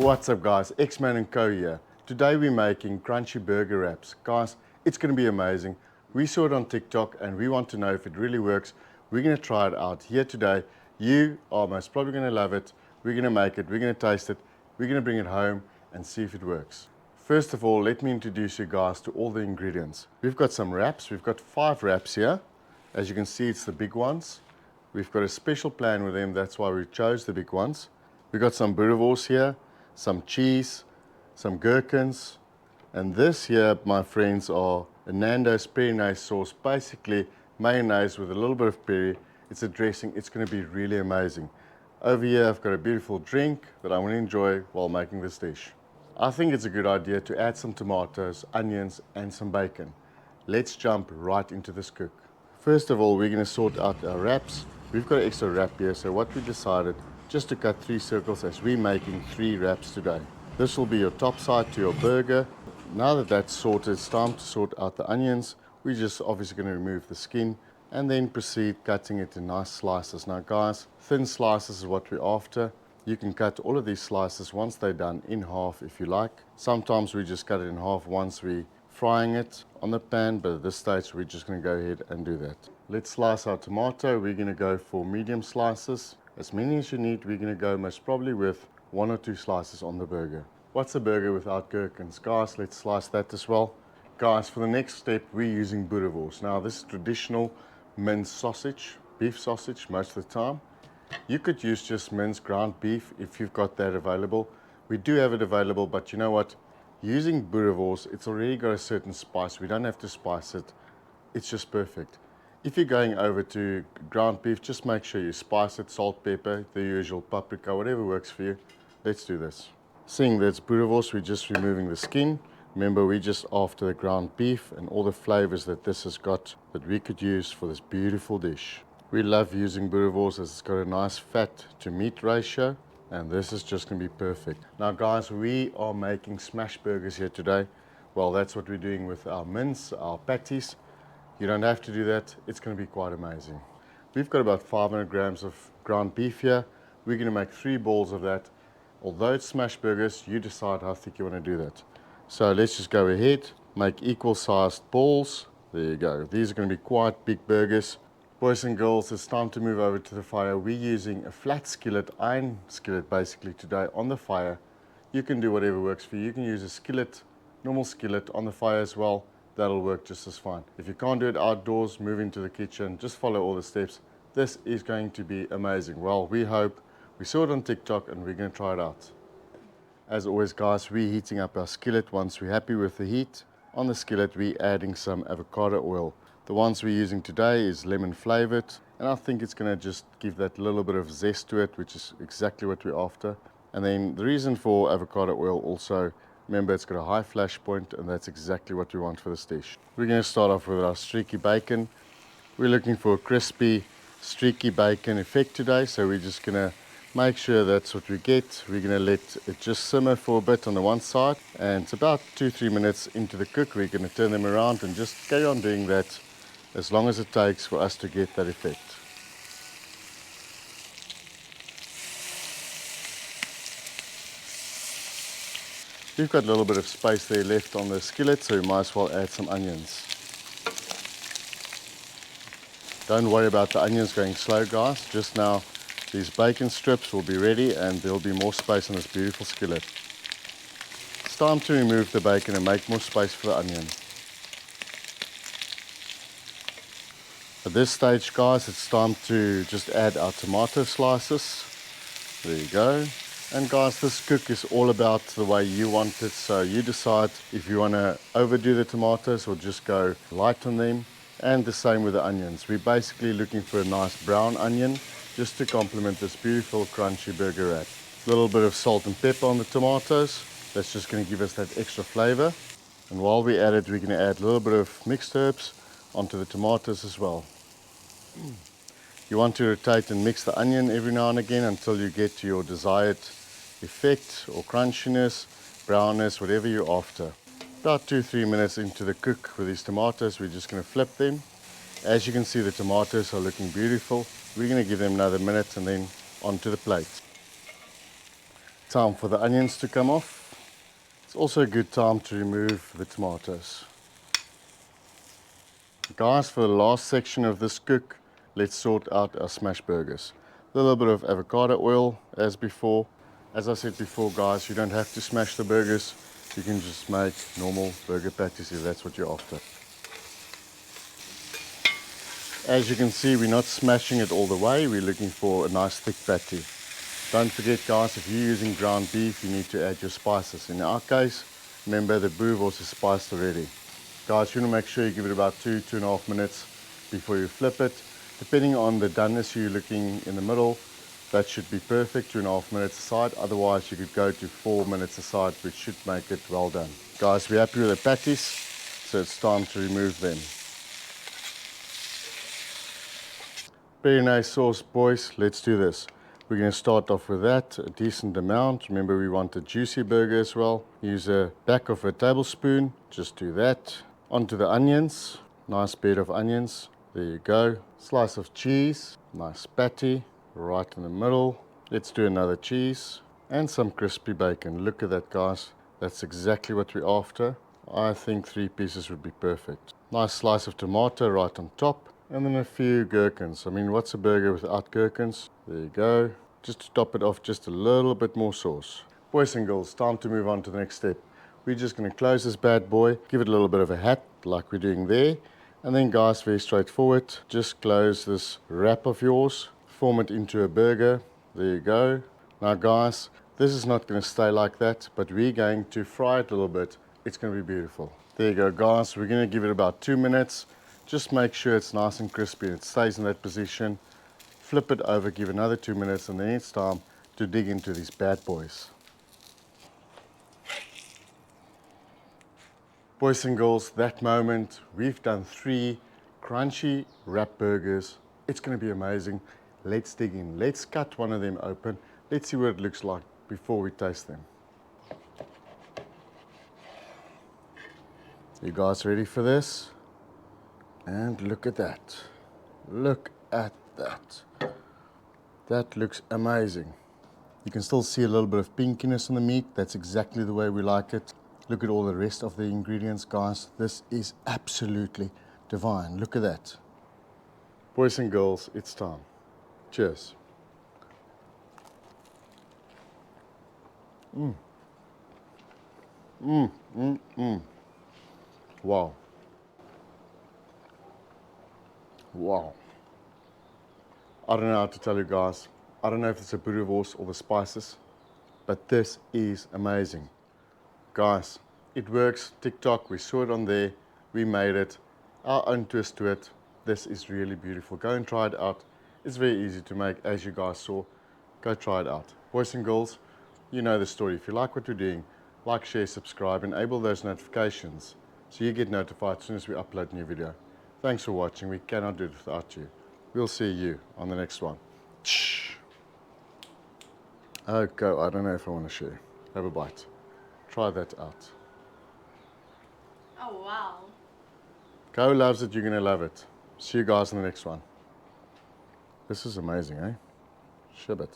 What's up guys, Xman Co here. Today we're making crunchy burger wraps. Guys, it's going to be amazing. We saw it on TikTok and we want to know if it really works. We're going to try it out here today. You are most probably going to love it. We're going to make it, we're going to taste it, we're going to bring it home and see if it works. First of all, let me introduce you guys to all the ingredients. We've got some wraps, we've got 5 wraps here. As you can see, it's the big ones. We've got a special plan with them, that's why we chose the big ones. We've got some boerewors here, some cheese, some gherkins, and this here, my friends, are a Nando's peri sauce, basically mayonnaise with a little bit of peri. It's a dressing, it's going to be really amazing. Over here I've got a beautiful drink that I want to enjoy while making this dish. I think it's a good idea to add some tomatoes, onions and some bacon. Let's jump right into this cook. First of all, we're going to sort out our wraps. We've got an extra wrap here, so what we decided, just to cut 3 circles as we're making 3 wraps today. This will be your top side to your burger. Now that that's sorted, it's time to sort out the onions. We're just obviously going to remove the skin and then proceed cutting it in nice slices. Now guys, thin slices is what we're after. You can cut all of these slices once they're done in half if you like. Sometimes we just cut it in half once we're frying it on the pan, but at this stage we're just going to go ahead and do that. Let's slice our tomato. We're going to go for medium slices. As many as you need. We're going to go most probably with 1 or 2 slices on the burger. What's a burger without gherkins? Guys, let's slice that as well. Guys, for the next step, we're using boerewors. Now, this is traditional minced sausage, beef sausage most of the time. You could use just minced ground beef if you've got that available. We do have it available, but you know what? Using boerewors, it's already got a certain spice. We don't have to spice it. It's just perfect. If you're going over to ground beef, just make sure you spice it, salt, pepper, the usual paprika, whatever works for you. Let's do this. Seeing that it's boerewors, we're just removing the skin. Remember, we're just after the ground beef and all the flavors that this has got that we could use for this beautiful dish. We love using boerewors as it's got a nice fat to meat ratio, and this is just going to be perfect. Now guys, we are making smash burgers here today. Well, that's what we're doing with our mince, our patties. You don't have to do that, it's going to be quite amazing. We've got about 500 grams of ground beef here. We're going to make 3 balls of that. Although it's smash burgers, you decide how thick you want to do that. So let's just go ahead, make equal sized balls. There you go. These are going to be quite big burgers. Boys and girls, it's time to move over to the fire. We're using a flat skillet, iron skillet basically today on the fire. You can do whatever works for you. You can use a skillet, normal skillet on the fire as well. That'll work just as fine. If you can't do it outdoors, move into the kitchen, just follow all the steps. This is going to be amazing. Well, we hope. We saw it on TikTok and we're going to try it out. As always guys, we're heating up our skillet. Once we're happy with the heat on the skillet, we're adding some avocado oil. The ones we're using today is lemon flavored, and I think it's going to just give that little bit of zest to it, which is exactly what we're after. And then the reason for avocado oil also, remember, it's got a high flash point, and that's exactly what we want for this dish. We're going to start off with our streaky bacon. We're looking for a crispy, streaky bacon effect today, so we're just going to make sure that's what we get. We're going to let it just simmer for a bit on the one side, and it's about 2-3 minutes into the cook. We're going to turn them around and just carry on doing that as long as it takes for us to get that effect. We've got a little bit of space there left on the skillet, so we might as well add some onions. Don't worry about the onions going slow, guys. Just now, these bacon strips will be ready and there'll be more space on this beautiful skillet. It's time to remove the bacon and make more space for the onion. At this stage, guys, it's time to just add our tomato slices. There you go. And guys, this cook is all about the way you want it, so you decide if you want to overdo the tomatoes or just go light on them. And the same with the onions. We're basically looking for a nice brown onion just to complement this beautiful crunchy burger wrap. A little bit of salt and pepper on the tomatoes. That's just going to give us that extra flavor. And while we add it, we're going to add a little bit of mixed herbs onto the tomatoes as well. You want to rotate and mix the onion every now and again until you get to your desired effect or crunchiness, brownness, whatever you're after. About 2-3 minutes into the cook with these tomatoes, we're just going to flip them. As you can see, the tomatoes are looking beautiful. We're going to give them another minute and then onto the plate. Time for the onions to come off. It's also a good time to remove the tomatoes. Guys, for the last section of this cook, let's sort out our smash burgers. A little bit of avocado oil as before. As I said before, guys, you don't have to smash the burgers. You can just make normal burger patties if that's what you're after. As you can see, we're not smashing it all the way. We're looking for a nice thick patty. Don't forget, guys, if you're using ground beef, you need to add your spices. In our case, remember the boerewors is spiced already. Guys, you want to make sure you give it about 2–2.5 minutes before you flip it. Depending on the doneness you're looking in the middle, that should be perfect, 2.5 minutes aside. Otherwise, you could go to 4 minutes aside, which should make it well done. Guys, we're happy with the patties, so it's time to remove them. Very nice sauce, boys. Let's do this. We're going to start off with that, a decent amount. Remember, we want a juicy burger as well. Use a back of a tablespoon. Just do that. Onto the onions. Nice bed of onions. There you go. Slice of cheese. Nice patty. Right in the middle. Let's do another cheese. And some crispy bacon. Look at that, guys. That's exactly what we're after. I think 3 pieces would be perfect. Nice slice of tomato right on top. And then a few gherkins. I mean, what's a burger without gherkins? There you go. Just to top it off, just a little bit more sauce. Boys and girls, time to move on to the next step. We're just going to close this bad boy, give it a little bit of a hat, like we're doing there. And then, guys, very straightforward, just close this wrap of yours, form it into a burger. There you go. Now, guys, this is not going to stay like that, but we're going to fry it a little bit. It's going to be beautiful. There you go, guys. We're going to give it about 2 minutes. Just make sure it's nice and crispy and it stays in that position. Flip it over, give another 2 minutes, and then it's time to dig into these bad boys. Boys and girls, that moment, we've done 3 crunchy wrap burgers. It's going to be amazing. Let's dig in. Let's cut one of them open. Let's see what it looks like before we taste them. You guys ready for this? And look at that. Look at that. That looks amazing. You can still see a little bit of pinkiness on the meat. That's exactly the way we like it. Look at all the rest of the ingredients, guys. This is absolutely divine. Look at that. Boys and girls, it's time. Cheers. Wow. Wow. I don't know how to tell you, guys. I don't know if it's a boerewors or the spices, but this is amazing. Guys, it works. TikTok, we saw it on there. We made it. Our own twist to it. This is really beautiful. Go and try it out. It's very easy to make, as you guys saw. Go try it out. Boys and girls, you know the story. If you like what we're doing, like, share, subscribe, enable those notifications so you get notified as soon as we upload a new video. Thanks for watching. We cannot do it without you. We'll see you on the next one. Okay, I don't know if I want to share. Have a bite. Try that out. Oh, wow. Co loves it, you're going to love it. See you guys in the next one. This is amazing, eh? Shibbit.